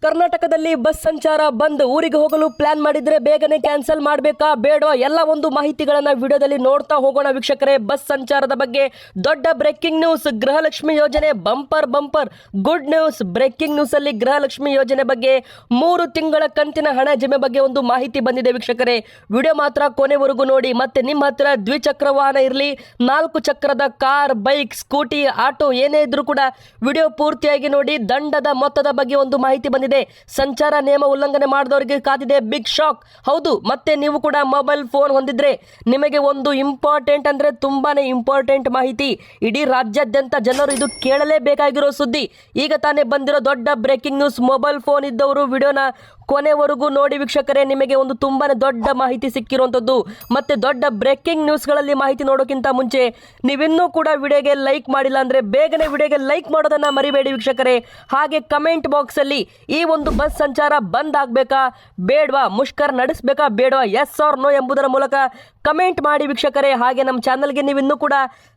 ಕರ್ನಾಟಕದಲ್ಲಿ ಬಸ್ ಸಂಚಾರ ಬಂದ್. ಊರಿಗೆ ಹೋಗಲು ಪ್ಲಾನ್ ಮಾಡಿದ್ರೆ ಬೇಗನೆ ಕ್ಯಾನ್ಸಲ್ ಮಾಡಬೇಕಾ ಬೇಡವಾ ಎಲ್ಲ ಒಂದು ಮಾಹಿತಿಗಳನ್ನ ವಿಡಿಯೋದಲ್ಲಿ ನೋಡ್ತಾ ಹೋಗೋಣ ವೀಕ್ಷಕರೇ. ಬಸ್ ಸಂಚಾರದ ಬಗ್ಗೆ ದೊಡ್ಡ ಬ್ರೇಕಿಂಗ್ ನ್ಯೂಸ್. ಗೃಹಲಕ್ಷ್ಮಿ ಯೋಜನೆ bumper good news. Breaking news ಅಲ್ಲಿ ಗೃಹಲಕ್ಷ್ಮಿ ಯೋಜನೆ ಬಗ್ಗೆ 3 ತಿಂಗಳ ಕಂತಿನ ಹಣ ಜಮೆ ಬಗ್ಗೆ ಒಂದು ಮಾಹಿತಿ ಬಂದಿದೆ ವೀಕ್ಷಕರೇ. ವಿಡಿಯೋ ಮಾತ್ರ ಕೊನೆವರೆಗೂ ನೋಡಿ. ಮತ್ತೆ ನಿಮ್ಮ ಹತ್ರ ದ್ವಿಚಕ್ರ ವಾಹನ ಇರಲಿ, 4 ಚಕ್ರದ ಕಾರ್, ಬೈಕ್, ಸ್ಕೂಟಿ, ಆಟೋ ಏನೇ ಇದ್ರೂ ಕೂಡ ವಿಡಿಯೋ ಪೂರ್ತಿಯಾಗಿ ನೋಡಿ. ದಂಡದ ಮೊತ್ತದ ಬಗ್ಗೆ ಒಂದು ಮಾಹಿತಿ ಬಂದಿದೆ. ಸಂಚಾರ ನಿಯಮ ಉಲ್ಲಂಘನೆ ಮಾಡಿದವರಿಗೆ ಕಾದಿದೆ ಬಿಗ್ ಶಾಕ್. ಹೌದು, ಮತ್ತೆ ನೀವು ಕೂಡ ಮೊಬೈಲ್ ಫೋನ್ ಹೊಂದಿದ್ರೆ ನಿಮಗೆ ಒಂದು ಇಂಪಾರ್ಟೆಂಟ್ ಅಂದ್ರೆ ತುಂಬಾನೇ ಇಂಪಾರ್ಟೆಂಟ್ ಮಾಹಿತಿ. ಇಡೀ ರಾಜ್ಯಾದ್ಯಂತ ಜನರು ಇದು ಕೇಳಲೇಬೇಕಾಗಿರೋ ಸುದ್ದಿ. ಈಗ ತಾನೇ ಬಂದಿರೋ ದೊಡ್ಡ ಬ್ರೇಕಿಂಗ್ ನ್ಯೂಸ್. ಮೊಬೈಲ್ ಫೋನ್ ಇದ್ದವರು ವಿಡಿಯೋನ ಕೊನೆವರೆಗೂ ನೋಡಿ ವೀಕ್ಷಕರೇ. ನಿಮಗೆ ಒಂದು ತುಂಬಾನೇ ದೊಡ್ಡ ಮಾಹಿತಿ ಸಿಕ್ಕಿರುವಂತದ್ದು. ಮತ್ತೆ ದೊಡ್ಡ ಬ್ರೇಕಿಂಗ್ ನ್ಯೂಸ್ಗಳಲ್ಲಿ ಮಾಹಿತಿ ನೋಡೋಕ್ಕಿಂತ ಮುಂಚೆ ನೀವಿನ್ನೂ ಕೂಡ ವಿಡಿಯೋಗೆ ಲೈಕ್ ಮಾಡಿಲ್ಲ ಅಂದ್ರೆ ಬೇಗನೆ ವಿಡಿಯೋಗೆ ಲೈಕ್ ಮಾಡೋದನ್ನ ಮರಿಬೇಡಿ ವೀಕ್ಷಕರೇ. ಹಾಗೆ ಕಮೆಂಟ್ ಬಾಕ್ಸ್ ಅಲ್ಲಿ ಈ ಒಂದು ಬಸ್ ಸಂಚಾರ ಬಂದ್ ಆಗ್ಬೇಕಾ ಬೇಡವಾ, ಮುಷ್ಕರ ನಡೆಸಬೇಕಾ ಬೇಡವಾ, ಎಸ್ ಆರ್ ನೋ ಎಂಬುದರ ಮೂಲಕ ಕಮೆಂಟ್ ಮಾಡಿ ವೀಕ್ಷಕರೇ. ಹಾಗೆ ನಮ್ಮ ಚಾನಲ್ಗೆ ನೀವಿನ್ನೂ ಕೂಡ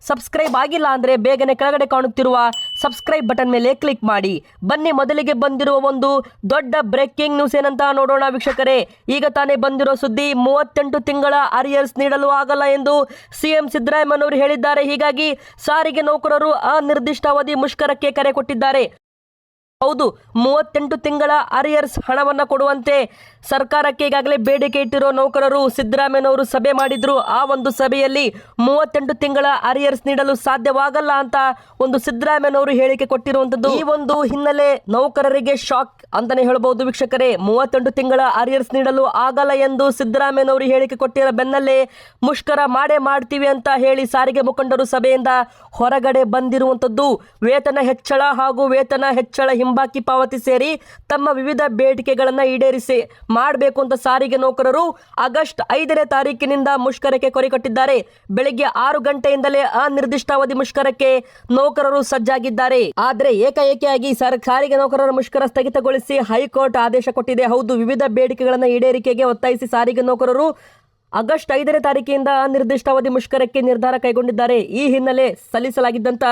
ಸಬ್ಸ್ಕ್ರೈಬ್ ಆಗಿಲ್ಲ ಅಂದ್ರೆ ಬೇಗನೆ ಕೆಳಗಡೆ ಕಾಣುತ್ತಿರುವ ಸಬ್ಸ್ಕ್ರೈಬ್ ಬಟನ್ ಮೇಲೆ ಕ್ಲಿಕ್ ಮಾಡಿ. ಬನ್ನಿ, ಮೊದಲಿಗೆ ಬಂದಿರುವ ಒಂದು ದೊಡ್ಡ ಬ್ರೇಕಿಂಗ್ ನ್ಯೂಸ್ ಏನಂತ ನೋಡೋಣ ವೀಕ್ಷಕರೇ. ಈಗ ತಾನೇ ಬಂದಿರೋ ಸುದ್ದಿ. 38 ತಿಂಗಳ ಅರಿಯರ್ಸ್ ನೀಡಲು ಆಗಲ್ಲ ಎಂದು ಸಿಎಂ ಸಿದ್ದರಾಮಯ್ಯನವರು ಹೇಳಿದ್ದಾರೆ. ಹೀಗಾಗಿ ಸಾರಿಗೆ ನೌಕರರು ಅನಿರ್ದಿಷ್ಟಾವಧಿ ಮುಷ್ಕರಕ್ಕೆ ಕರೆ ಕೊಟ್ಟಿದ್ದಾರೆ. ಹೌದು, 38 ತಿಂಗಳ ಅರಿಯರ್ಸ್ ಹಣವನ್ನ ಕೊಡುವಂತೆ ಸರ್ಕಾರಕ್ಕೆ ಈಗಾಗಲೇ ಬೇಡಿಕೆ ಇಟ್ಟಿರೋ ನೌಕರರು ಸಿದ್ದರಾಮಯ್ಯನವರು ಸಭೆ ಮಾಡಿದ್ರು. ಆ ಒಂದು ಸಭೆಯಲ್ಲಿ 38 ತಿಂಗಳ ಅರಿಯರ್ಸ್ ನೀಡಲು ಸಾಧ್ಯವಾಗಲ್ಲ ಅಂತ ಒಂದು ಸಿದ್ದರಾಮಯ್ಯನವರು ಹೇಳಿಕೆ ಕೊಟ್ಟಿರುವಂತದ್ದು. ಈ ಒಂದು ಹಿನ್ನೆಲೆ ನೌಕರರಿಗೆ ಶಾಕ್ ಅಂತಾನೆ ಹೇಳಬಹುದು ವೀಕ್ಷಕರೇ. 38 ತಿಂಗಳ ಅರಿಯರ್ಸ್ ನೀಡಲು ಆಗಲ್ಲ ಎಂದು ಸಿದ್ದರಾಮಯ್ಯನವರು ಹೇಳಿಕೆ ಕೊಟ್ಟಿರೋ ಬೆನ್ನಲ್ಲೇ ಮುಷ್ಕರ ಮಾಡೇ ಮಾಡ್ತೀವಿ ಅಂತ ಹೇಳಿ ಸಾರಿಗೆ ಮುಖಂಡರು ಸಭೆಯಿಂದ ಹೊರಗಡೆ ಬಂದಿರುವಂತದ್ದು. ವೇತನ ಹೆಚ್ಚಳ ಹಾಗೂ ವೇತನ ಹೆಚ್ಚಳ ಹಿಂಬಾಕಿ ಪಾವತಿ ಸೇರಿ ತಮ್ಮ ವಿವಿಧ ಬೇಡಿಕೆಗಳನ್ನು ಈಡೇರಿಸಿ ಮಾಡಬೇಕು ಅಂತ ಸಾರಿಗೆ ನೌಕರರು ಆಗಸ್ಟ್ 5ನೇ ತಾರೀಕಿನಿಂದ ಮುಷ್ಕರಕ್ಕೆ ಕೊರೆಕೊಟ್ಟಿದ್ದಾರೆ. ಬೆಳಿಗ್ಗೆ 6 ಗಂಟೆಯಿಂದಲೇ ಅನಿರ್ದಿಷ್ಟಾವಧಿ ಮುಷ್ಕರಕ್ಕೆ ನೌಕರರು ಸಜ್ಜಾಗಿದ್ದಾರೆ. ಆದ್ರೆ ಏಕಾಏಕಿಯಾಗಿ ಸಾರಿಗೆ ನೌಕರರ ಮುಷ್ಕರ ಸ್ಥಗಿತಗೊಳಿಸಿ ಹೈಕೋರ್ಟ್ ಆದೇಶ ಕೊಟ್ಟಿದೆ. ಹೌದು, ವಿವಿಧ ಬೇಡಿಕೆಗಳನ್ನು ಈಡೇರಿಕೆಗೆ ಒತ್ತಾಯಿಸಿ ಸಾರಿಗೆ ನೌಕರರು ಆಗಸ್ಟ್ 5ನೇ ತಾರೀಕಿನಿಂದ ಅನಿರ್ದಿಷ್ಟಾವಧಿ ಮುಷ್ಕರಕ್ಕೆ ನಿರ್ಧಾರ ಕೈಗೊಂಡಿದ್ದಾರೆ. ಈ ಹಿನ್ನೆಲೆ ಸಲ್ಲಿಸಲಾಗಿದ್ದಂತ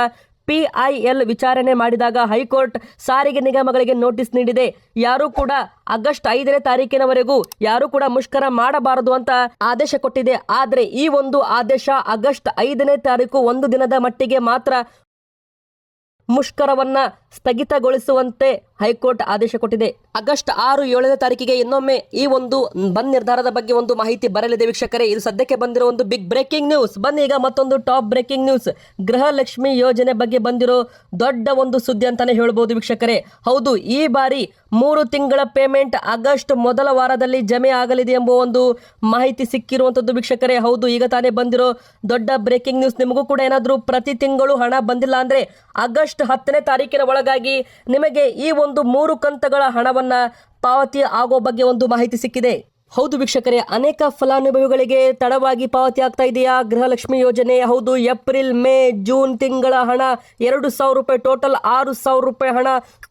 PIL ವಿಚಾರಣೆ ಮಾಡಿದಾಗ ಹೈಕೋರ್ಟ್ ಸಾರಿಗೆ ನಿಗಮಗಳಿಗೆ ನೋಟಿಸ್ ನೀಡಿದೆ. ಯಾರು ಕೂಡ ಆಗಸ್ಟ್ 5ನೇ ತಾರೀಕಿನವರೆಗೂ ಯಾರು ಕೂಡ ಮುಷ್ಕರ ಮಾಡಬಾರದು ಅಂತ ಆದೇಶ ಕೊಟ್ಟಿದೆ. ಆದ್ರೆ ಈ ಒಂದು ಆದೇಶ ಆಗಸ್ಟ್ 5ನೇ ತಾರೀಕು ಒಂದು ದಿನದ ಮಟ್ಟಿಗೆ ಮಾತ್ರ ಮುಷ್ಕರವನ್ನ ಸ್ಥಗಿತಗೊಳಿಸುವಂತೆ ಹೈಕೋರ್ಟ್ ಆದೇಶ ಕೊಟ್ಟಿದೆ. ಆಗಸ್ಟ್ 6, 7ನೇ ತಾರೀಕಿಗೆ ಇನ್ನೊಮ್ಮೆ ಈ ಒಂದು ಬಂದ್ ನಿರ್ಧಾರದ ಬಗ್ಗೆ ಒಂದು ಮಾಹಿತಿ ಬರಲಿದೆ ವೀಕ್ಷಕರೇ. ಇದು ಸದ್ಯಕ್ಕೆ ಬಂದಿರೋ ಒಂದು ಬಿಗ್ ಬ್ರೇಕಿಂಗ್ ನ್ಯೂಸ್. ಬನ್ನಿ ಈಗ ಮತ್ತೊಂದು ಟಾಪ್ ಬ್ರೇಕಿಂಗ್ ನ್ಯೂಸ್. ಗೃಹಲಕ್ಷ್ಮಿ ಯೋಜನೆ ಬಗ್ಗೆ ಬಂದಿರೋ ದೊಡ್ಡ ಒಂದು ಸುದ್ದಿ ಅಂತಾನೆ ಹೇಳ್ಬೋದು ವೀಕ್ಷಕರೇ. ಹೌದು, ಈ ಬಾರಿ 3 ತಿಂಗಳ ಪೇಮೆಂಟ್ ಆಗಸ್ಟ್ ಮೊದಲ ವಾರದಲ್ಲಿ ಜಮೆ ಆಗಲಿದೆ ಎಂಬ ಒಂದು ಮಾಹಿತಿ ಸಿಕ್ಕಿರುವಂತದ್ದು ವೀಕ್ಷಕರೇ. ಹೌದು, ಈಗ ತಾನೇ ಬಂದಿರೋ ದೊಡ್ಡ ಬ್ರೇಕಿಂಗ್ ನ್ಯೂಸ್. ನಿಮಗೂ ಕೂಡ ಏನಾದರೂ ಪ್ರತಿ ತಿಂಗಳು ಹಣ ಬಂದಿಲ್ಲ ಅಂದ್ರೆ ಆಗಸ್ಟ್ 10ನೇ ತಾರೀಕಿನ ಒಳಗಾಗಿ ನಿಮಗೆ ಈ ಒಂದು 3 ಕಂತುಗಳ ಹಣವನ್ನ ಪಾವತಿ ಆಗೋ ಬಗ್ಗೆ ಒಂದು ಮಾಹಿತಿ ಸಿಕ್ಕಿದೆ. ಹೌದು ವೀಕ್ಷಕರೇ, ಅನೇಕ ಫಲಾನುಭವಿಗಳಿಗೆ ತಡವಾಗಿ ಪಾವತಿ ಆಗ್ತಾ ಇದೆಯಾ ಗೃಹಲಕ್ಷ್ಮಿ ಯೋಜನೆ? ಹೌದು, ಏಪ್ರಿಲ್, ಮೇ, ಜೂನ್ ತಿಂಗಳ ಹಣ 2,000 ರೂಪಾಯಿ, ಟೋಟಲ್ 6,000 ರೂಪಾಯಿ ಹಣ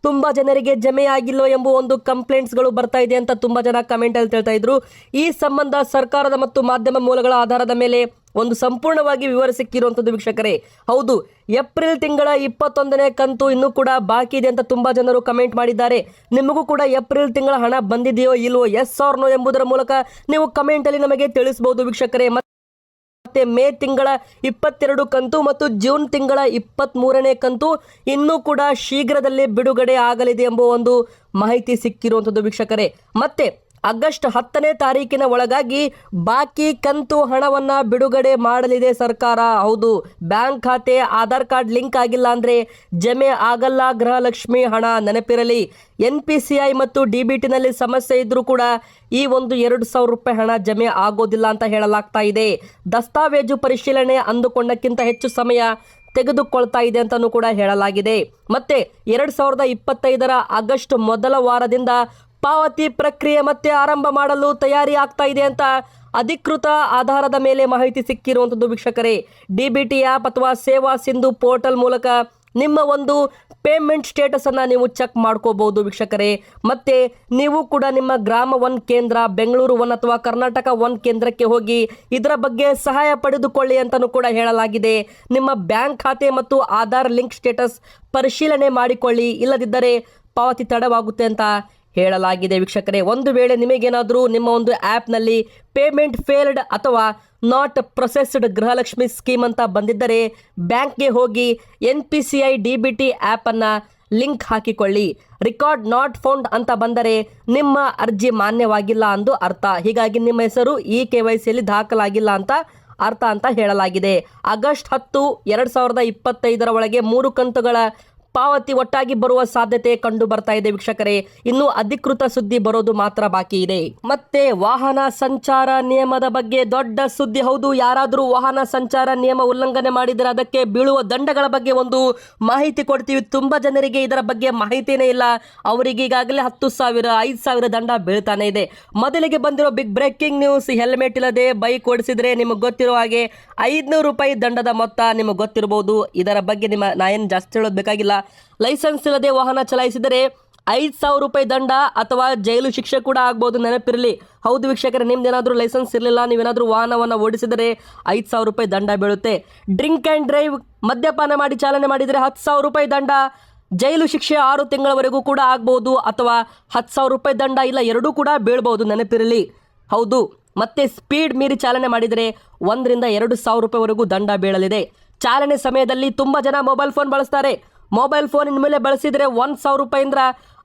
ತುಂಬಾ ಜನರಿಗೆ ಜಮೆ ಆಗಿಲ್ಲೋ ಎಂಬ ಒಂದು ಕಂಪ್ಲೇಂಟ್ಸ್ಗಳು ಬರ್ತಾ ಇದೆ ಅಂತ ತುಂಬಾ ಜನ ಕಮೆಂಟ್ ಅಲ್ಲಿ ಹೇಳ್ತಾ ಇದ್ರು. ಈ ಸಂಬಂಧ ಸರ್ಕಾರದ ಮತ್ತು ಮಾಧ್ಯಮ ಮೂಲಗಳ ಆಧಾರದ ಮೇಲೆ ಒಂದು ಸಂಪೂರ್ಣವಾಗಿ ವಿವರ ಸಿಕ್ಕಿರುವಂತದ್ದು ವೀಕ್ಷಕರೇ. ಹೌದು, ಏಪ್ರಿಲ್ ತಿಂಗಳ 21ನೇ ಕಂತು ಇನ್ನೂ ಕೂಡ ಬಾಕಿ ಇದೆ ಅಂತ ತುಂಬಾ ಜನರು ಕಮೆಂಟ್ ಮಾಡಿದ್ದಾರೆ. ನಿಮಗೂ ಕೂಡ ಏಪ್ರಿಲ್ ತಿಂಗಳ ಹಣ ಬಂದಿದೆಯೋ ಇಲ್ವೋ, ಎಸ್ ಆರ್ ನೋ ಎಂಬುದರ ಮೂಲಕ ನೀವು ಕಮೆಂಟ್ ಅಲ್ಲಿ ನಮಗೆ ತಿಳಿಸಬಹುದು ವೀಕ್ಷಕರೇ. ಮತ್ತೆ ಮೇ ತಿಂಗಳ 22 ಕಂತು ಮತ್ತು ಜೂನ್ ತಿಂಗಳ 23ನೇ ಕಂತು ಇನ್ನೂ ಕೂಡ ಶೀಘ್ರದಲ್ಲೇ ಬಿಡುಗಡೆ ಆಗಲಿದೆ ಎಂಬ ಒಂದು ಮಾಹಿತಿ ಸಿಕ್ಕಿರುವಂತದ್ದು ವೀಕ್ಷಕರೇ. ಮತ್ತೆ ಆಗಸ್ಟ್ 10ನೇ ತಾರೀಕಿನ ಒಳಗಾಗಿ ಬಾಕಿ ಕಂತು ಹಣವನ್ನ ಬಿಡುಗಡೆ ಮಾಡಲಿದೆ ಸರ್ಕಾರ. ಹೌದು, ಬ್ಯಾಂಕ್ ಖಾತೆ ಆಧಾರ್ ಕಾರ್ಡ್ ಲಿಂಕ್ ಆಗಿಲ್ಲ ಅಂದ್ರೆ ಜಮೆ ಆಗಲ್ಲ ಗೃಹಲಕ್ಷ್ಮಿ ಹಣ, ನೆನಪಿರಲಿ. NPCI ಮತ್ತು DBT ನಲ್ಲಿ ಸಮಸ್ಯೆ ಇದ್ರೂ ಕೂಡ ಈ ಒಂದು 2,000 ರೂಪಾಯಿ ಹಣ ಜಮೆ ಆಗೋದಿಲ್ಲ ಅಂತ ಹೇಳಲಾಗ್ತಾ ಇದೆ. ದಸ್ತಾವೇಜು ಪರಿಶೀಲನೆ ಅಂದುಕೊಂಡಕ್ಕಿಂತ ಹೆಚ್ಚು ಸಮಯ ತೆಗೆದುಕೊಳ್ತಾ ಇದೆ ಅಂತಾನೂ ಕೂಡ ಹೇಳಲಾಗಿದೆ. ಮತ್ತೆ 2025ರ ಆಗಸ್ಟ್ ಮೊದಲ ವಾರದಿಂದ ಪಾವತಿ ಪ್ರಕ್ರಿಯೆ ಮತ್ತೆ ಆರಂಭ ಮಾಡಲು ತಯಾರಿ ಆಗ್ತಾ ಇದೆ ಅಂತ ಅಧಿಕೃತ ಆಧಾರದ ಮೇಲೆ ಮಾಹಿತಿ ಸಿಕ್ಕಿರುವಂತದ್ದು ವೀಕ್ಷಕರೇ. DBT ಆ್ಯಪ್ ಅಥವಾ ಸೇವಾ ಸಿಂಧು ಪೋರ್ಟಲ್ ಮೂಲಕ ನಿಮ್ಮ ಒಂದು ಪೇಮೆಂಟ್ ಸ್ಟೇಟಸ್ ಅನ್ನ ನೀವು ಚೆಕ್ ಮಾಡ್ಕೋಬಹುದು ವೀಕ್ಷಕರೇ. ಮತ್ತೆ ನೀವು ಕೂಡ ನಿಮ್ಮ ಗ್ರಾಮ 1 ಕೇಂದ್ರ, ಬೆಂಗಳೂರು 1 ಅಥವಾ ಕರ್ನಾಟಕ 1 ಕೇಂದ್ರಕ್ಕೆ ಹೋಗಿ ಇದರ ಬಗ್ಗೆ ಸಹಾಯ ಪಡೆದುಕೊಳ್ಳಿ ಅಂತಾನೂ ಕೂಡ ಹೇಳಲಾಗಿದೆ. ನಿಮ್ಮ ಬ್ಯಾಂಕ್ ಖಾತೆ ಮತ್ತು ಆಧಾರ್ ಲಿಂಕ್ ಸ್ಟೇಟಸ್ ಪರಿಶೀಲನೆ ಮಾಡಿಕೊಳ್ಳಿ, ಇಲ್ಲದಿದ್ದರೆ ಪಾವತಿ ತಡವಾಗುತ್ತೆ ಅಂತ ಹೇಳಲಾಗಿದೆ ವೀಕ್ಷಕರೇ. ಒಂದು ವೇಳೆ ನಿಮಗೇನಾದರೂ ನಿಮ್ಮ ಒಂದು ಆ್ಯಪ್ನಲ್ಲಿ ಪೇಮೆಂಟ್ ಫೇಲ್ಡ್ ಅಥವಾ ನಾಟ್ ಪ್ರೊಸೆಸ್ಡ್ ಗೃಹಲಕ್ಷ್ಮಿ ಸ್ಕೀಮ್ ಅಂತ ಬಂದಿದ್ದರೆ ಬ್ಯಾಂಕ್ಗೆ ಹೋಗಿ NPCI DBT ಆ್ಯಪನ್ನು ಲಿಂಕ್ ಹಾಕಿಕೊಳ್ಳಿ. ರಿಕಾರ್ಡ್ ನಾಟ್ ಫೌಂಡ್ ಅಂತ ಬಂದರೆ ನಿಮ್ಮ ಅರ್ಜಿ ಮಾನ್ಯವಾಗಿಲ್ಲ ಎಂದು ಅರ್ಥ. ಹೀಗಾಗಿ ನಿಮ್ಮ ಹೆಸರು ಈ KYCಯಲ್ಲಿ ದಾಖಲಾಗಿಲ್ಲ ಅಂತ ಅರ್ಥ ಅಂತ ಹೇಳಲಾಗಿದೆ. ಆಗಸ್ಟ್ 10, 2025 ಒಳಗೆ 3 ಕಂತುಗಳ ಪಾವತಿ ಒಟ್ಟಾಗಿ ಬರುವ ಸಾಧ್ಯತೆ ಕಂಡು ಬರ್ತಾ ಇದೆ ವೀಕ್ಷಕರೇ. ಇನ್ನು ಅಧಿಕೃತ ಸುದ್ದಿ ಬರೋದು ಮಾತ್ರ ಬಾಕಿ ಇದೆ. ಮತ್ತೆ ವಾಹನ ಸಂಚಾರ ನಿಯಮದ ಬಗ್ಗೆ ದೊಡ್ಡ ಸುದ್ದಿ. ಹೌದು, ಯಾರಾದರೂ ವಾಹನ ಸಂಚಾರ ನಿಯಮ ಉಲ್ಲಂಘನೆ ಮಾಡಿದರೆ ಅದಕ್ಕೆ ಬೀಳುವ ದಂಡಗಳ ಬಗ್ಗೆ ಒಂದು ಮಾಹಿತಿ ಕೊಡ್ತೀವಿ. ತುಂಬಾ ಜನರಿಗೆ ಇದರ ಬಗ್ಗೆ ಮಾಹಿತಿನೇ ಇಲ್ಲ. ಅವರಿಗೆ ಈಗಾಗಲೇ 10,000, 5,000 ದಂಡ ಬೀಳ್ತಾನೆ ಇದೆ. ಮೊದಲಿಗೆ ಬಂದಿರೋ ಬಿಗ್ ಬ್ರೇಕಿಂಗ್ ನ್ಯೂಸ್, ಹೆಲ್ಮೆಟ್ ಇಲ್ಲದೆ ಬೈಕ್ ಓಡಿಸಿದ್ರೆ ನಿಮಗೆ ಗೊತ್ತಿರೋ ಹಾಗೆ 500 ರೂಪಾಯಿ ದಂಡದ ಮೊತ್ತ ನಿಮಗೆ ಗೊತ್ತಿರಬಹುದು. ಇದರ ಬಗ್ಗೆ ನಾ ಏನು ಜಾಸ್ತಿ ಹೇಳೋದು ಬೇಕಾಗಿಲ್ಲ. ಲೈಸೆನ್ಸ್ ಇಲ್ಲದೆ ವಾಹನ ಚಲಾಯಿಸಿದರೆ 5,000 ರೂಪಾಯಿ ದಂಡ ಅಥವಾ ಜೈಲು ಶಿಕ್ಷೆ ಕೂಡ ಆಗ್ಬೋದು, ನೆನಪಿರಲಿ. ಹೌದು ವೀಕ್ಷಕರೇ, ನಿಮ್ದೇನಾದರೂ ಲೈಸೆನ್ಸ್ ಇರಲಿಲ್ಲ, ನೀವೇನಾದರೂ ವಾಹನವನ್ನು ಓಡಿಸಿದರೆ 5,000 ರೂಪಾಯಿ ದಂಡ ಬೀಳುತ್ತೆ. ಡ್ರಿಂಕ್ ಆ್ಯಂಡ್ ಡ್ರೈವ್, ಮದ್ಯಪಾನ ಮಾಡಿ ಚಾಲನೆ ಮಾಡಿದರೆ 10,000 ರೂಪಾಯಿ ದಂಡ, ಜೈಲು ಶಿಕ್ಷೆ 6 ತಿಂಗಳವರೆಗೂ ಕೂಡ ಆಗ್ಬೋದು, ಅಥವಾ 10,000 ರೂಪಾಯಿ ದಂಡ, ಇಲ್ಲ ಎರಡೂ ಕೂಡ ಬೀಳ್ಬೋದು, ನೆನಪಿರಲಿ. ಹೌದು, ಮತ್ತೆ ಸ್ಪೀಡ್ ಮೀರಿ ಚಾಲನೆ ಮಾಡಿದರೆ 1 ರಿಂದ 2,000 ರೂಪಾಯಿವರೆಗೂ ದಂಡ ಬೀಳಲಿದೆ. ಚಾಲನೆ ಸಮಯದಲ್ಲಿ ತುಂಬ ಜನ ಮೊಬೈಲ್ ಫೋನ್ ಬಳಸ್ತಾರೆ. ಮೊಬೈಲ್ ಫೋನಿನ ಮೇಲೆ ಬಳಸಿದರೆ 1,000 ರೂಪಾಯಿಂದ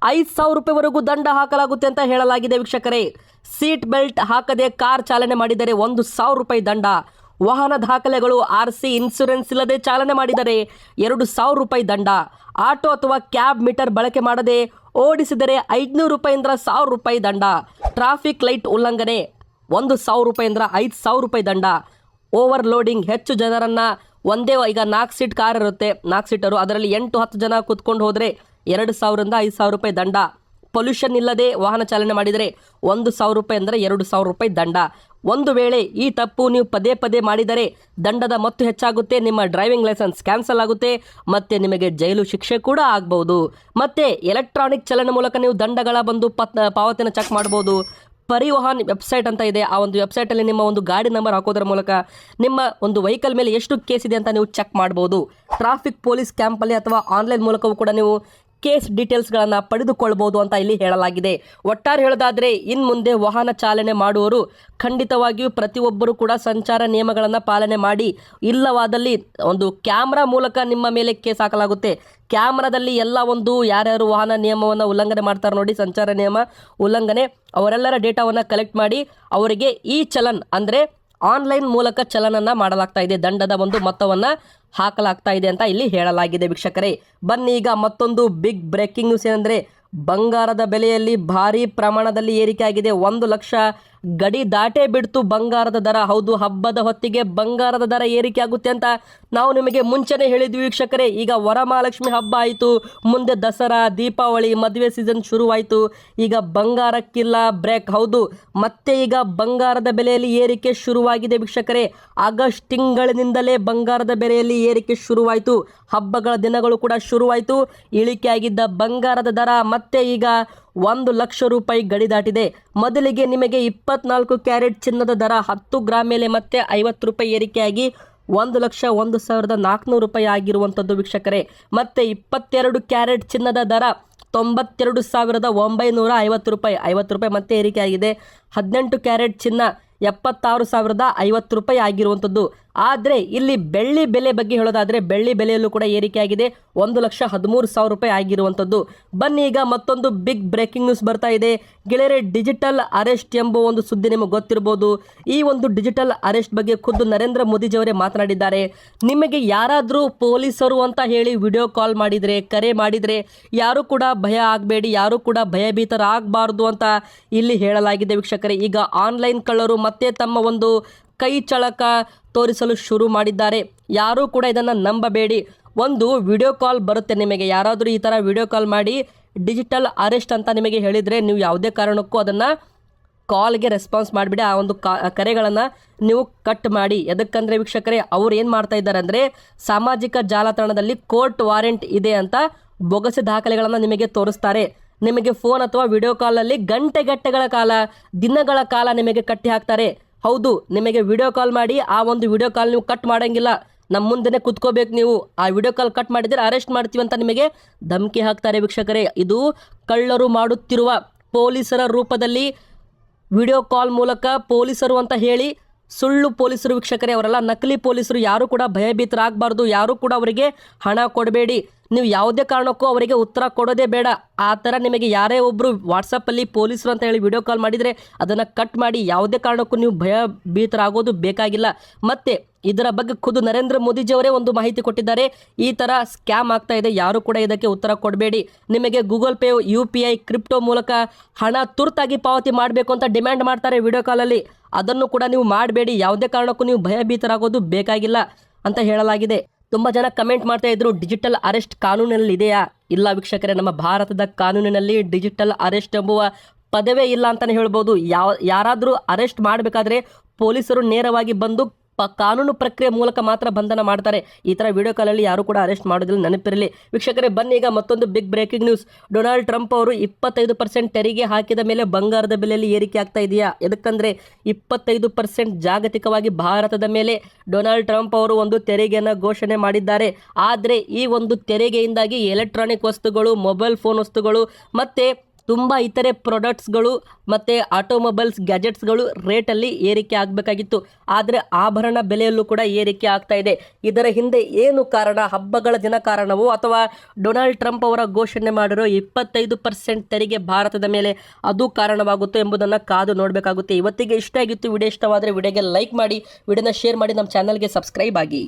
5,000 ರೂಪಾಯಿವರೆಗೂ ದಂಡ ಹಾಕಲಾಗುತ್ತೆ ಅಂತ ಹೇಳಲಾಗಿದೆ ವೀಕ್ಷಕರೇ. ಸೀಟ್ ಬೆಲ್ಟ್ ಹಾಕದೆ ಕಾರ್ ಚಾಲನೆ ಮಾಡಿದರೆ 1,000 ರೂಪಾಯಿ ದಂಡ. ವಾಹನ ದಾಖಲೆಗಳು RC ಇನ್ಸೂರೆನ್ಸ್ ಇಲ್ಲದೆ ಚಾಲನೆ ಮಾಡಿದರೆ 2,000 ರೂಪಾಯಿ ದಂಡ. ಆಟೋ ಅಥವಾ ಕ್ಯಾಬ್ ಮೀಟರ್ ಬಳಕೆ ಮಾಡದೆ ಓಡಿಸಿದರೆ 500 ರೂಪಾಯಿಂದ 1,000 ರೂಪಾಯಿ ದಂಡ. ಟ್ರಾಫಿಕ್ ಲೈಟ್ ಉಲ್ಲಂಘನೆ 1,000 ರೂಪಾಯಿಂದ 5,000 ರೂಪಾಯಿ ದಂಡ. ಓವರ್ ಲೋಡಿಂಗ್, ಹೆಚ್ಚು ಜನರನ್ನ ಒಂದೇ, ಈಗ 4 ಸೀಟ್ ಕಾರ್ ಇರುತ್ತೆ, 4 ಸೀಟರು, ಅದರಲ್ಲಿ 8-10 ಜನ ಕೂತ್ಕೊಂಡು ಹೋದರೆ 2,000 ರಿಂದ 5,000 ರೂಪಾಯಿ ದಂಡ. ಪೊಲ್ಯೂಷನ್ ಇಲ್ಲದೆ ವಾಹನ ಚಾಲನೆ ಮಾಡಿದರೆ 1,000 ರೂಪಾಯಿ ಅಂದರೆ 2,000 ರೂಪಾಯಿ ದಂಡ. ಒಂದು ವೇಳೆ ಈ ತಪ್ಪು ನೀವು ಪದೇ ಪದೇ ಮಾಡಿದರೆ ದಂಡದ ಮೊತ್ತ ಹೆಚ್ಚಾಗುತ್ತೆ, ನಿಮ್ಮ ಡ್ರೈವಿಂಗ್ ಲೈಸೆನ್ಸ್ ಕ್ಯಾನ್ಸಲ್ ಆಗುತ್ತೆ, ಮತ್ತೆ ನಿಮಗೆ ಜೈಲು ಶಿಕ್ಷೆ ಕೂಡ ಆಗ್ಬಹುದು. ಮತ್ತೆ ಎಲೆಕ್ಟ್ರಾನಿಕ್ ಚಲನೆ ಮೂಲಕ ನೀವು ದಂಡಗಳ ಬಂದು ಪಾವತಿನ ಚೆಕ್ ಮಾಡ್ಬೋದು. ಪರಿವಾಹನ್ ವೆಬ್ಸೈಟ್ ಅಂತ ಇದೆ. ಆ ಒಂದು ವೆಬ್ಸೈಟಲ್ಲಿ ನಿಮ್ಮ ಒಂದು ಗಾಡಿ ನಂಬರ್ ಹಾಕೋದ್ರ ಮೂಲಕ ನಿಮ್ಮ ಒಂದು ವೆಹಿಕಲ್ ಮೇಲೆ ಎಷ್ಟು ಕೇಸ್ ಇದೆ ಅಂತ ನೀವು ಚೆಕ್ ಮಾಡ್ಬೋದು. ಟ್ರಾಫಿಕ್ ಪೊಲೀಸ್ ಕ್ಯಾಂಪಲ್ಲಿ ಅಥವಾ ಆನ್ಲೈನ್ ಮೂಲಕವೂ ಕೂಡ ನೀವು ಕೇಸ್ ಡೀಟೇಲ್ಸ್ಗಳನ್ನು ಪಡೆದುಕೊಳ್ಬೋದು ಅಂತ ಇಲ್ಲಿ ಹೇಳಲಾಗಿದೆ. ಒಟ್ಟಾರೆ ಹೇಳೋದಾದರೆ ಇನ್ನು ಮುಂದೆ ವಾಹನ ಚಾಲನೆ ಮಾಡುವವರು ಖಂಡಿತವಾಗಿಯೂ ಪ್ರತಿಯೊಬ್ಬರು ಕೂಡ ಸಂಚಾರ ನಿಯಮಗಳನ್ನು ಪಾಲನೆ ಮಾಡಿ, ಇಲ್ಲವಾದಲ್ಲಿ ಒಂದು ಕ್ಯಾಮ್ರಾ ಮೂಲಕ ನಿಮ್ಮ ಮೇಲೆ ಕೇಸ್ ಹಾಕಲಾಗುತ್ತೆ. ಕ್ಯಾಮ್ರಾದಲ್ಲಿ ಎಲ್ಲ ಒಂದು ಯಾರ್ಯಾರು ವಾಹನ ನಿಯಮವನ್ನು ಉಲ್ಲಂಘನೆ ಮಾಡ್ತಾರೆ ನೋಡಿ, ಸಂಚಾರ ನಿಯಮ ಉಲ್ಲಂಘನೆ, ಅವರೆಲ್ಲರ ಡೇಟಾವನ್ನು ಕಲೆಕ್ಟ್ ಮಾಡಿ ಅವರಿಗೆ ಈ ಚಲನ್ ಅಂದರೆ ಆನ್ಲೈನ್ ಮೂಲಕ ಚಲನನ್ನು ಮಾಡಲಾಗ್ತಾ ಇದೆ, ದಂಡದ ಒಂದು ಮೊತ್ತವನ್ನು ಹಾಕಲಾಗ್ತಾ ಇದೆ ಅಂತ ಇಲ್ಲಿ ಹೇಳಲಾಗಿದೆ ವೀಕ್ಷಕರೇ. ಬನ್ನಿ ಈಗ ಮತ್ತೊಂದು ಬಿಗ್ ಬ್ರೇಕಿಂಗ್ ನ್ಯೂಸ್ ಏನಂದರೆ ಬಂಗಾರದ ಬೆಲೆಯಲ್ಲಿ ಭಾರೀ ಪ್ರಮಾಣದಲ್ಲಿ ಏರಿಕೆ ಆಗಿದೆ. 1 ಲಕ್ಷ ಗಡಿ ದಾಟೇ ಬಿಡ್ತು ಬಂಗಾರದ ದರ. ಹೌದು, ಹಬ್ಬದ ಹೊತ್ತಿಗೆ ಬಂಗಾರದ ದರ ಏರಿಕೆ ಆಗುತ್ತೆ ಅಂತ ನಾವು ನಿಮಗೆ ಮುಂಚೆನೇ ಹೇಳಿದ್ವಿ ವೀಕ್ಷಕರೇ. ಈಗ ವರಮಹಾಲಕ್ಷ್ಮಿ ಹಬ್ಬ ಆಯಿತು, ಮುಂದೆ ದಸರಾ, ದೀಪಾವಳಿ, ಮದುವೆ ಸೀಸನ್ ಶುರುವಾಯಿತು. ಈಗ ಬಂಗಾರಕ್ಕಿಲ್ಲ ಬ್ರೇಕ್. ಹೌದು, ಮತ್ತೆ ಈಗ ಬಂಗಾರದ ಬೆಲೆಯಲ್ಲಿ ಏರಿಕೆ ಶುರುವಾಗಿದೆ ವೀಕ್ಷಕರೇ. ಆಗಸ್ಟ್ ತಿಂಗಳಿನಿಂದಲೇ ಬಂಗಾರದ ಬೆಲೆಯಲ್ಲಿ ಏರಿಕೆ ಶುರುವಾಯಿತು. ಹಬ್ಬಗಳ ದಿನಗಳು ಕೂಡ ಶುರುವಾಯಿತು. ಇಳಿಕೆಯಾಗಿದ್ದ ಬಂಗಾರದ ದರ ಮತ್ತೆ ಈಗ 1 ಲಕ್ಷ ರೂಪಾಯಿ ಗಡಿ ದಾಟಿದೆ. ಮೊದಲಿಗೆ ನಿಮಗೆ 24 ಕ್ಯಾರೆಟ್ ಚಿನ್ನದ ದರ 10 ಗ್ರಾಮ್ ಮೇಲೆ ಮತ್ತೆ 50 ರೂಪಾಯಿ ಏರಿಕೆಯಾಗಿ 1,01,400 ರೂಪಾಯಿ ಆಗಿರುವಂಥದ್ದು ವೀಕ್ಷಕರೇ. ಮತ್ತೆ 22 ಕ್ಯಾರೆಟ್ ಚಿನ್ನದ ದರ 92,950 ರೂಪಾಯಿ, 50 ರೂಪಾಯಿ ಮತ್ತೆ ಏರಿಕೆಯಾಗಿದೆ. 18 ಕ್ಯಾರೆಟ್ ಚಿನ್ನ 76,050 ರೂಪಾಯಿ ಆಗಿರುವಂಥದ್ದು. ಆದರೆ ಇಲ್ಲಿ ಬೆಳ್ಳಿ ಬೆಲೆ ಬಗ್ಗೆ ಹೇಳೋದಾದರೆ ಬೆಳ್ಳಿ ಬೆಲೆಯಲ್ಲೂ ಕೂಡ ಏರಿಕೆಯಾಗಿದೆ, 1,13,000 ರೂಪಾಯಿ ಆಗಿರುವಂಥದ್ದು. ಬನ್ನಿ ಈಗ ಮತ್ತೊಂದು ಬಿಗ್ ಬ್ರೇಕಿಂಗ್ ನ್ಯೂಸ್ ಬರ್ತಾ ಇದೆ ಗೆಳೆಯರೆ. ಡಿಜಿಟಲ್ ಅರೆಸ್ಟ್ ಎಂಬ ಒಂದು ಸುದ್ದಿ ನಿಮಗೆ ಗೊತ್ತಿರಬಹುದು. ಈ ಒಂದು ಡಿಜಿಟಲ್ ಅರೆಸ್ಟ್ ಬಗ್ಗೆ ಖುದ್ದು ನರೇಂದ್ರ ಮೋದಿಜಿಯವರೇ ಮಾತನಾಡಿದ್ದಾರೆ. ನಿಮಗೆ ಯಾರಾದರೂ ಪೊಲೀಸರು ಅಂತ ಹೇಳಿ ವಿಡಿಯೋ ಕಾಲ್ ಮಾಡಿದರೆ, ಕರೆ ಮಾಡಿದರೆ ಯಾರು ಕೂಡ ಭಯ ಆಗಬೇಡಿ, ಯಾರು ಕೂಡ ಭಯಭೀತರಾಗಬಾರ್ದು ಅಂತ ಇಲ್ಲಿ ಹೇಳಲಾಗಿದೆ ವೀಕ್ಷಕರೇ. ಈಗ ಆನ್ಲೈನ್ ಕಳ್ಳರು ಮತ್ತೆ ತಮ್ಮ ಒಂದು ಕೈ ಚಳಕ ತೋರಿಸಲು ಶುರು ಮಾಡಿದ್ದಾರೆ. ಯಾರೂ ಕೂಡ ಇದನ್ನು ನಂಬಬೇಡಿ. ಒಂದು ವಿಡಿಯೋ ಕಾಲ್ ಬರುತ್ತೆ ನಿಮಗೆ, ಯಾರಾದರೂ ಈ ಥರ ವಿಡಿಯೋ ಕಾಲ್ ಮಾಡಿ ಡಿಜಿಟಲ್ ಅರೆಸ್ಟ್ ಅಂತ ನಿಮಗೆ ಹೇಳಿದರೆ ನೀವು ಯಾವುದೇ ಕಾರಣಕ್ಕೂ ಅದನ್ನು ಕಾಲ್ಗೆ ರೆಸ್ಪಾನ್ಸ್ ಮಾಡಿಬಿಡಿ. ಆ ಒಂದು ಕರೆಗಳನ್ನು ನೀವು ಕಟ್ ಮಾಡಿ. ಎದಕ್ಕಂದರೆ ವೀಕ್ಷಕರೇ, ಅವ್ರು ಏನು ಮಾಡ್ತಾ ಇದ್ದಾರೆ ಅಂದರೆ ಸಾಮಾಜಿಕ ಜಾಲತಾಣದಲ್ಲಿ ಕೋರ್ಟ್ ವಾರೆಂಟ್ ಇದೆ ಅಂತ ಬೊಗಸೆ ದಾಖಲೆಗಳನ್ನು ನಿಮಗೆ ತೋರಿಸ್ತಾರೆ. ನಿಮಗೆ ಫೋನ್ ಅಥವಾ ವಿಡಿಯೋ ಕಾಲಲ್ಲಿ ಗಂಟೆಗಳ ಕಾಲ, ದಿನಗಳ ಕಾಲ ನಿಮಗೆ ಕಟ್ಟಿ ಹಾಕ್ತಾರೆ. ಹೌದು, ನಿಮಗೆ ವಿಡಿಯೋ ಕಾಲ್ ಮಾಡಿ ಆ ಒಂದು ವಿಡಿಯೋ ಕಾಲ್ ನೀವು ಕಟ್ ಮಾಡೋಂಗಿಲ್ಲ, ನಮ್ಮ ಮುಂದೆನೇ ಕುತ್ಕೋಬೇಕು. ನೀವು ಆ ವಿಡಿಯೋ ಕಾಲ್ ಕಟ್ ಮಾಡಿದರೆ ಅರೆಸ್ಟ್ ಮಾಡ್ತೀವಿ ಅಂತ ನಿಮಗೆ ಧಮಕಿ ಹಾಕ್ತಾರೆ ವೀಕ್ಷಕರೇ. ಇದು ಕಳ್ಳರು ಮಾಡುತ್ತಿರುವ ಪೊಲೀಸರ ರೂಪದಲ್ಲಿ ವಿಡಿಯೋ ಕಾಲ್ ಮೂಲಕ ಪೊಲೀಸರು ಅಂತ ಹೇಳಿ ಸುಳ್ಳು ಪೊಲೀಸರು ವೀಕ್ಷಕರೇ, ಅವರೆಲ್ಲ ನಕಲಿ ಪೊಲೀಸರು. ಯಾರು ಕೂಡ ಭಯಭೀತರಾಗಬಾರ್ದು, ಯಾರು ಕೂಡ ಅವರಿಗೆ ಹಣ ಕೊಡಬೇಡಿ. ನೀವು ಯಾವುದೇ ಕಾರಣಕ್ಕೂ ಅವರಿಗೆ ಉತ್ತರ ಕೊಡೋದೇ ಬೇಡ. ಆ ಥರ ನಿಮಗೆ ಯಾರೇ ಒಬ್ಬರು ವಾಟ್ಸಪ್ಪಲ್ಲಿ ಪೊಲೀಸರು ಅಂತ ಹೇಳಿ ವಿಡಿಯೋ ಕಾಲ್ ಮಾಡಿದರೆ ಅದನ್ನು ಕಟ್ ಮಾಡಿ. ಯಾವುದೇ ಕಾರಣಕ್ಕೂ ನೀವು ಭಯಭೀತರಾಗೋದು ಬೇಕಾಗಿಲ್ಲ. ಮತ್ತು ಇದರ ಬಗ್ಗೆ ಖುದ್ದು ನರೇಂದ್ರ ಮೋದಿಜಿಯವರೇ ಒಂದು ಮಾಹಿತಿ ಕೊಟ್ಟಿದ್ದಾರೆ. ಈ ಥರ ಸ್ಕ್ಯಾಮ್ ಆಗ್ತಾ ಇದೆ, ಯಾರು ಕೂಡ ಇದಕ್ಕೆ ಉತ್ತರ ಕೊಡಬೇಡಿ. ನಿಮಗೆ ಗೂಗಲ್ ಪೇ, UPI, ಕ್ರಿಪ್ಟೋ ಮೂಲಕ ಹಣ ತುರ್ತಾಗಿ ಪಾವತಿ ಮಾಡಬೇಕು ಅಂತ ಡಿಮ್ಯಾಂಡ್ ಮಾಡ್ತಾರೆ ವಿಡಿಯೋ ಕಾಲಲ್ಲಿ. ಅದನ್ನು ಕೂಡ ನೀವು ಮಾಡಬೇಡಿ. ಯಾವುದೇ ಕಾರಣಕ್ಕೂ ನೀವು ಭಯಭೀತರಾಗೋದು ಬೇಕಾಗಿಲ್ಲ ಅಂತ ಹೇಳಲಾಗಿದೆ. ತುಂಬ ಜನ ಕಮೆಂಟ್ ಮಾಡ್ತಾ ಇದ್ರು, ಡಿಜಿಟಲ್ ಅರೆಸ್ಟ್ ಕಾನೂನಿನಲ್ಲಿ ಇದೆಯಾ? ಇಲ್ಲ ವೀಕ್ಷಕರೇ, ನಮ್ಮ ಭಾರತದ ಕಾನೂನಿನಲ್ಲಿ ಡಿಜಿಟಲ್ ಅರೆಸ್ಟ್ ಎಂಬುವ ಪದವೇ ಇಲ್ಲ ಅಂತಲೇ ಹೇಳ್ಬೋದು. ಯಾರಾದರೂ ಅರೆಸ್ಟ್ ಮಾಡಬೇಕಾದ್ರೆ ಪೊಲೀಸರು ನೇರವಾಗಿ ಬಂದು ಕಾನೂನು ಪ್ರಕ್ರಿಯೆ ಮೂಲಕ ಮಾತ್ರ ಬಂಧನ ಮಾಡ್ತಾರೆ. ಈ ಥರ ವಿಡಿಯೋ ಕಾಲಲ್ಲಿ ಯಾರು ಕೂಡ ಅರೆಸ್ಟ್ ಮಾಡೋದಿಲ್ಲ, ನೆನಪಿರಲಿ ವೀಕ್ಷಕರೇ. ಬನ್ನಿ ಈಗ ಮತ್ತೊಂದು big breaking news. Donald Trump ಅವರು 25% ತೆರಿಗೆ ಹಾಕಿದ ಮೇಲೆ ಬಂಗಾರದ ಬೆಲೆಯಲ್ಲಿ ಏರಿಕೆ ಆಗ್ತಾ ಇದೆಯಾ? ಎದಕ್ಕಂದರೆ 25% ಜಾಗತಿಕವಾಗಿ ಭಾರತದ ಮೇಲೆ ಡೊನಾಲ್ಡ್ ಟ್ರಂಪ್ ಅವರು ಒಂದು ತೆರಿಗೆಯನ್ನು ಘೋಷಣೆ ಮಾಡಿದ್ದಾರೆ. ಆದರೆ ಈ ಒಂದು ತೆರಿಗೆಯಿಂದಾಗಿ ಎಲೆಕ್ಟ್ರಾನಿಕ್ ವಸ್ತುಗಳು, ಮೊಬೈಲ್ ಫೋನ್ ವಸ್ತುಗಳು ಮತ್ತು ತುಂಬ ಇತರೆ ಪ್ರಾಡಕ್ಟ್ಸ್ಗಳು ಮತ್ತು ಆಟೋಮೊಬೈಲ್ಸ್, ಗ್ಯಾಜೆಟ್ಸ್ಗಳು ರೇಟಲ್ಲಿ ಏರಿಕೆ ಆಗಬೇಕಾಗಿತ್ತು. ಆದರೆ ಆಭರಣ ಬೆಲೆಯಲ್ಲೂ ಕೂಡ ಏರಿಕೆ ಆಗ್ತಾ ಇದೆ. ಇದರ ಹಿಂದೆ ಏನು ಕಾರಣ? ಹಬ್ಬಗಳ ದಿನ ಕಾರಣವೋ ಅಥವಾ ಡೊನಾಲ್ಡ್ ಟ್ರಂಪ್ ಅವರ ಘೋಷಣೆ ಮಾಡಿರೋ 25% ತೆರಿಗೆ ಭಾರತದ ಮೇಲೆ ಅದು ಕಾರಣವಾಗುತ್ತೋ ಎಂಬುದನ್ನು ಕಾದು ನೋಡಬೇಕಾಗುತ್ತೆ. ಇವತ್ತಿಗೆ ಇಷ್ಟ ಆಗಿತ್ತು ವಿಡಿಯೋ. ಇಷ್ಟವಾದರೆ ವಿಡಿಯೋಗೆ ಲೈಕ್ ಮಾಡಿ, ವಿಡಿಯೋನ ಶೇರ್ ಮಾಡಿ, ನಮ್ಮ ಚಾನಲ್ಗೆ ಸಬ್ಸ್ಕ್ರೈಬ್ ಆಗಿ.